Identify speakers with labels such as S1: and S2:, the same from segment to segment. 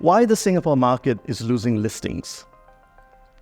S1: Why the Singapore market is losing listings.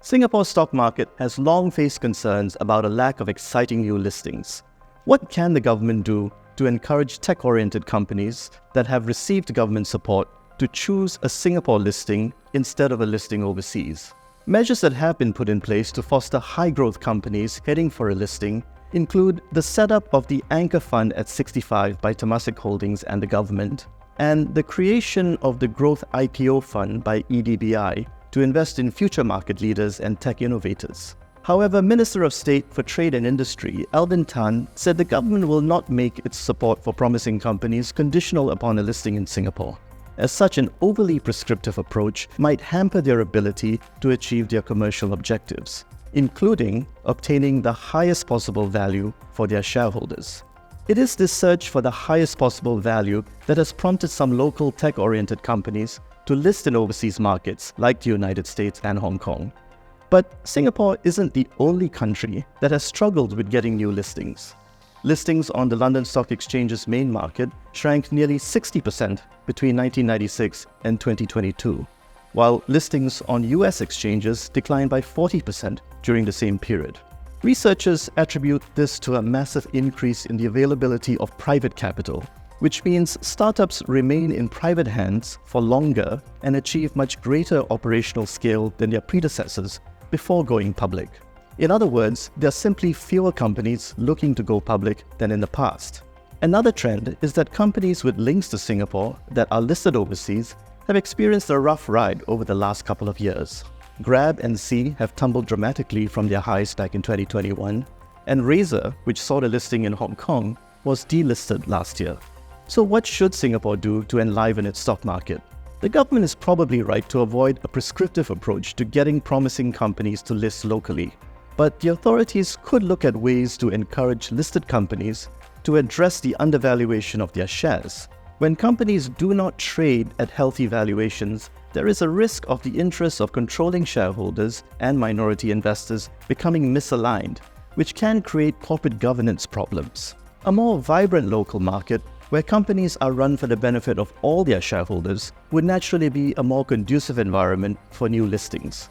S1: Singapore's stock market has long faced concerns about a lack of exciting new listings. What can the government do to encourage tech-oriented companies that have received government support to choose a Singapore listing instead of a listing overseas? Measures that have been put in place to foster high-growth companies heading for a listing include the setup of the Anchor Fund at 65 by Temasek Holdings and the government, and the creation of the Growth IPO Fund by EDBI to invest in future market leaders and tech innovators. However, Minister of State for Trade and Industry, Alvin Tan, said the government will not make its support for promising companies conditional upon a listing in Singapore, as such an overly prescriptive approach might hamper their ability to achieve their commercial objectives, including obtaining the highest possible value for their shareholders. It is this search for the highest possible value that has prompted some local tech-oriented companies to list in overseas markets like the United States and Hong Kong. But Singapore isn't the only country that has struggled with getting new listings. Listings on the London Stock Exchange's main market shrank nearly 60% between 1996 and 2022, while listings on US exchanges declined by 40% during the same period. Researchers attribute this to a massive increase in the availability of private capital, which means startups remain in private hands for longer and achieve much greater operational scale than their predecessors before going public. In other words, there are simply fewer companies looking to go public than in the past. Another trend is that companies with links to Singapore that are listed overseas have experienced a rough ride over the last couple of years. Grab and Sea have tumbled dramatically from their highs back in 2021, and Razer, which saw the listing in Hong Kong, was delisted last year. So what should Singapore do to enliven its stock market? The government is probably right to avoid a prescriptive approach to getting promising companies to list locally, but the authorities could look at ways to encourage listed companies to address the undervaluation of their shares. When companies do not trade at healthy valuations, there is a risk of the interests of controlling shareholders and minority investors becoming misaligned, which can create corporate governance problems. A more vibrant local market, where companies are run for the benefit of all their shareholders, would naturally be a more conducive environment for new listings.